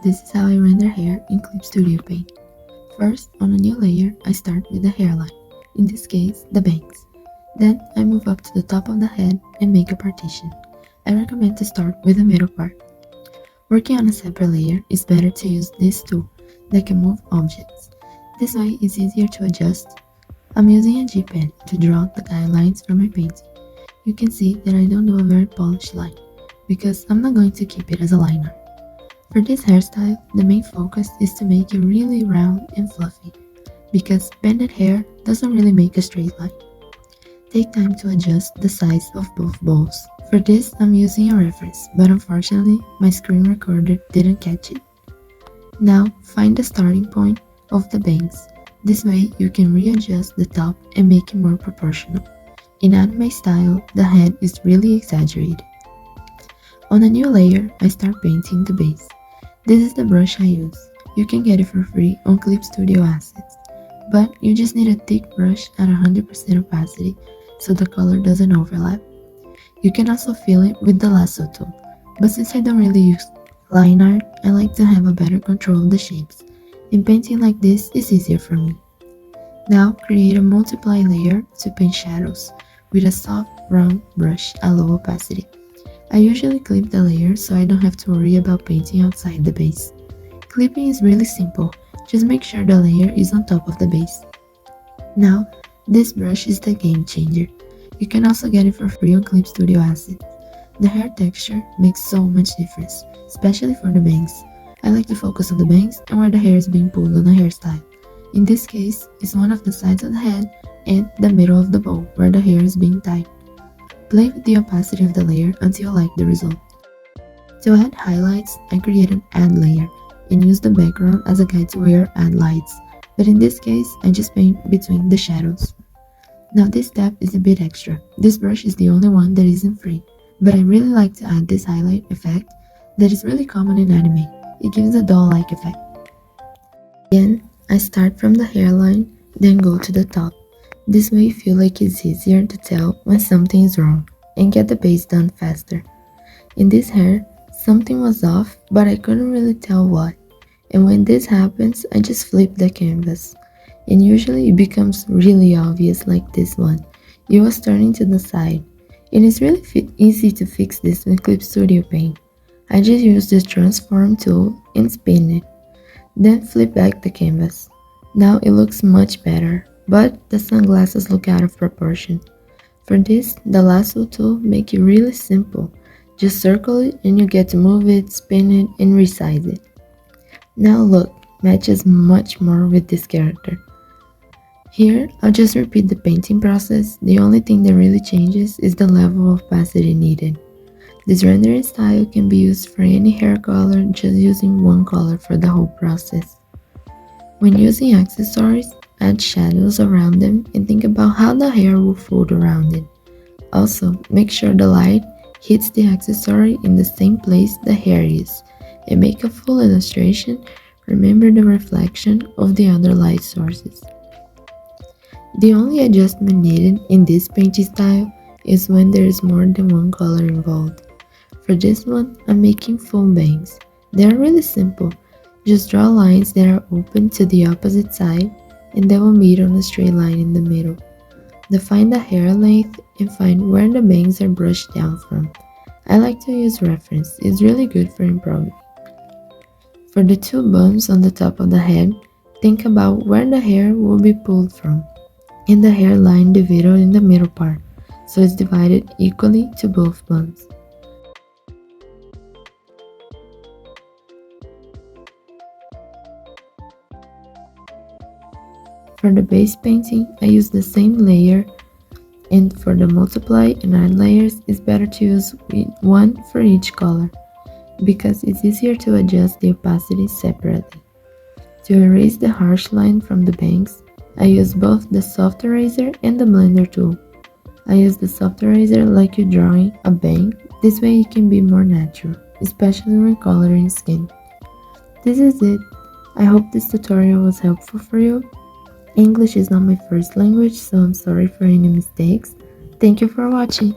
This is how I render hair in Clip Studio Paint. First, on a new layer, I start with the hairline, in this case, the bangs. Then, I move up to the top of the head and make a partition. I recommend to start with the middle part. Working on a separate layer is better to use this tool that can move objects. This way, it's easier to adjust. I'm using a G-pen to draw the guidelines for my painting. You can see that I don't do a very polished line, because I'm not going to keep it as a line art. For this hairstyle, the main focus is to make it really round and fluffy, because bended hair doesn't really make a straight line. Take time to adjust the size of both bowls. For this, I'm using a reference, but unfortunately, my screen recorder didn't catch it. Now, find the starting point of the bangs. This way, you can readjust the top and make it more proportional. In anime style, the head is really exaggerated. On a new layer, I start painting the base. This is the brush I use. You can get it for free on Clip Studio Assets, but you just need a thick brush at 100% opacity so the color doesn't overlap. You can also fill it with the lasso tool, but since I don't really use line art, I like to have a better control of the shapes, and painting like this is easier for me. Now create a multiply layer to paint shadows with a soft round brush at low opacity. I usually clip the layer so I don't have to worry about painting outside the base. Clipping is really simple, just make sure the layer is on top of the base. Now, this brush is the game changer. You can also get it for free on Clip Studio Assets. The hair texture makes so much difference, especially for the bangs. I like to focus on the bangs and where the hair is being pulled on a hairstyle. In this case, it's one of the sides of the head and the middle of the bowl where the hair is being tied. Play with the opacity of the layer until you like the result. To add highlights, I create an add layer and use the background as a guide to where add lights, but in this case, I just paint between the shadows. Now this step is a bit extra. This brush is the only one that isn't free, but I really like to add this highlight effect that is really common in anime. It gives a doll-like effect. Again, I start from the hairline, then go to the top. This way you feel like it's easier to tell when something is wrong and get the base done faster. In this hair, something was off, but I couldn't really tell what. And when this happens, I just flip the canvas. And usually it becomes really obvious like this one. It was turning to the side. And it's really easy to fix this with Clip Studio Paint. I just use the transform tool and spin it. Then flip back the canvas. Now it looks much better, but the sunglasses look out of proportion. For this, the lasso tool make it really simple. Just circle it and you get to move it, spin it, and resize it. Now look, matches much more with this character. Here, I'll just repeat the painting process. The only thing that really changes is the level of opacity needed. This rendering style can be used for any hair color, just using one color for the whole process. When using accessories, add shadows around them and think about how the hair will fold around it. Also, make sure the light hits the accessory in the same place the hair is, and make a full illustration. Remember the reflection of the other light sources. The only adjustment needed in this painting style is when there is more than one color involved. For this one, I'm making full bangs. They are really simple. Just draw lines that are open to the opposite side and they will meet on a straight line in the middle. Define the hair length and find where the bangs are brushed down from. I like to use reference, it's really good for improving. For the two bumps on the top of the head, think about where the hair will be pulled from, and the hairline divided in the middle part, so it's divided equally to both bumps. For the base painting, I use the same layer, and for the multiply and add layers, it's better to use one for each color, because it's easier to adjust the opacity separately. To erase the harsh line from the bangs, I use both the soft eraser and the blender tool. I use the soft eraser like you're drawing a bang, this way it can be more natural, especially when coloring skin. This is it. I hope this tutorial was helpful for you. English is not my first language, so I'm sorry for any mistakes. Thank you for watching.